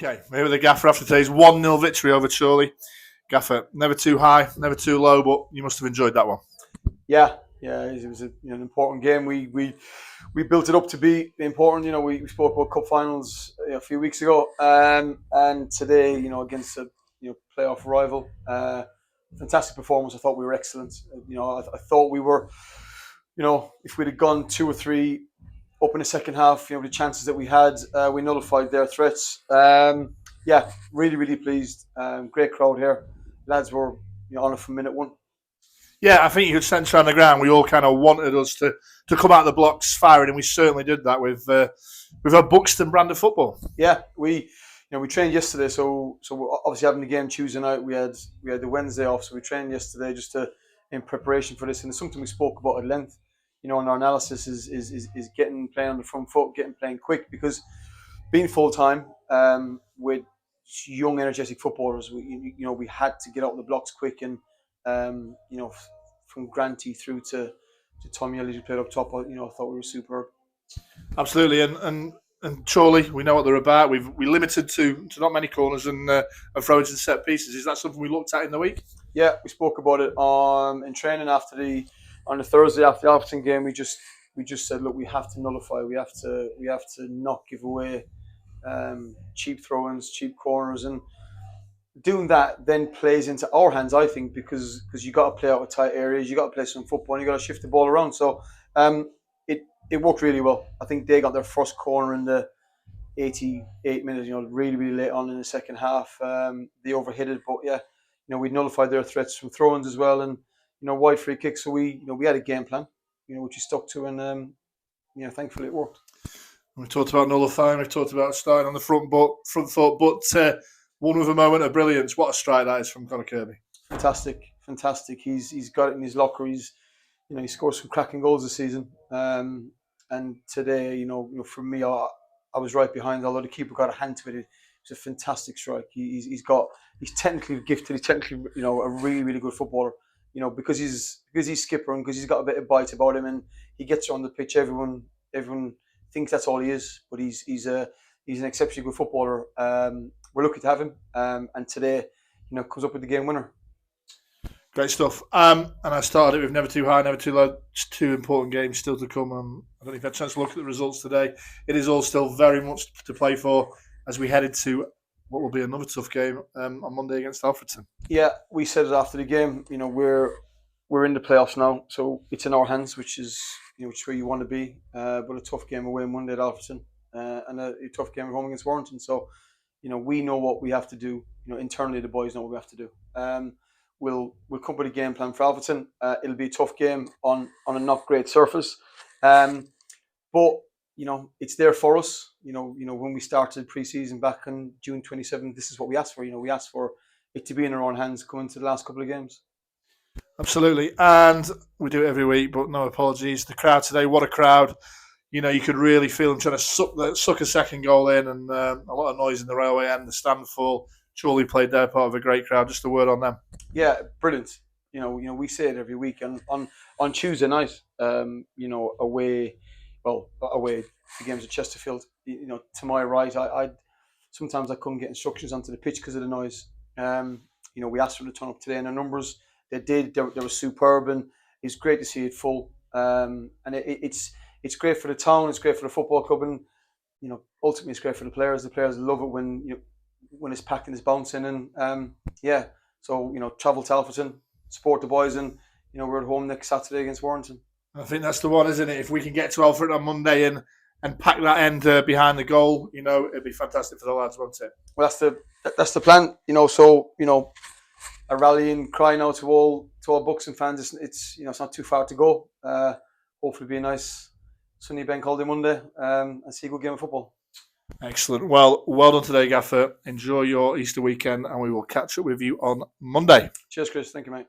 Okay, maybe the gaffer after today's 1-0 victory over Chorley. Gaffer, never too high, never too low, but you must have enjoyed that one. Yeah, it was an important game. We built it up to be important. We spoke about cup finals a few weeks ago, and today, against a playoff rival, fantastic performance. I thought we were excellent. I thought we were, if we'd have gone 2 or 3 up in the second half, the chances that we had, we nullified their threats. Really, really pleased. Great crowd here. Lads were on it from minute one. Yeah, I think you could sense around the ground. We all kind of wanted us to come out of the blocks firing, and we certainly did that with our Buxton brand of football. Yeah, we trained yesterday, so obviously having the game Tuesday night, we had the Wednesday off, so we trained yesterday just in preparation for this, and it's something we spoke about at length. In our analysis is getting playing on the front foot, getting playing quick, because being full time with young, energetic footballers, we had to get out of the blocks quick, and from Granty through to Tommy Ellis, who played up top, I thought we were superb. Absolutely, and Chorley, we know what they're about. We limited to not many corners and throw-ins and set pieces. Is that something we looked at in the week? Yeah, we spoke about it in training on the Thursday after the Alfreton game. We just said, look, we have to nullify. We have to not give away cheap throw-ins, cheap corners, and doing that then plays into our hands, I think, because you got to play out of tight areas, you got to play some football, and you got to shift the ball around. So it worked really well. I think they got their first corner in the 88 minutes, really, really late on in the second half. They overhit it, but yeah, we nullified their threats from throw-ins as well, and wide free kicks. So we had a game plan, which we stuck to, and thankfully it worked. We've talked about nullifying. We've talked about starting on the front foot, but one with a moment of brilliance. What a strike that is from Conor Kirby! Fantastic. He's got it in his locker. He scored some cracking goals this season. And today, for me, I was right behind. Although the keeper got a hand to it, it's a fantastic strike. He's technically gifted. He's technically a really, really good footballer. Because he's skipper and because he's got a bit of bite about him, and he gets on the pitch. Everyone thinks that's all he is, but he's an exceptionally good footballer. We're lucky to have him, and today, comes up with the game winner. Great stuff. And I started it with never too high, never too low. Just 2 important games still to come. I don't know if you've had a chance to look at the results today. It is all still very much to play for as we head into what will be another tough game on Monday against Alfreton. Yeah, we said it after the game. We're in the playoffs now, so it's in our hands, which is where you want to be. But a tough game away Monday at Alfreton, and a tough game at home against Warrington. So, we know what we have to do. Internally, the boys know what we have to do. We'll come up with a game plan for Alfreton. It'll be a tough game on a not great surface, but it's there for us. When we started pre-season back on June 27th, this is what we asked for. We asked for it to be in our own hands going into the last couple of games. Absolutely, and we do it every week, but no apologies. The crowd today, what a crowd! You could really feel them trying to suck a second goal in, and a lot of noise in the railway end, the stand full. Chorley played their part of a great crowd. Just a word on them. Yeah, brilliant. We say it every week, and on Tuesday night, away, the games at Chesterfield. To my right, I sometimes I couldn't get instructions onto the pitch because of the noise. We asked them to turn up today, and the numbers they did. They were superb, and it's great to see it full. And it's great for the town. It's great for the football club, and ultimately it's great for the players. The players love it when it's packed and it's bouncing, and So travel to Alfreton, support the boys, and we're at home next Saturday against Warrington. I think that's the one, isn't it? If we can get to Alfreton on Monday and pack that end behind the goal, it'd be fantastic for the lads, won't it? Well, that's the plan. So a rallying cry now to all Buxton fans. It's not too far to go. Hopefully, be a nice sunny bank holiday Monday, and see a good game of football. Excellent. Well done today, Gaffer. Enjoy your Easter weekend, and we will catch up with you on Monday. Cheers, Chris. Thank you, mate.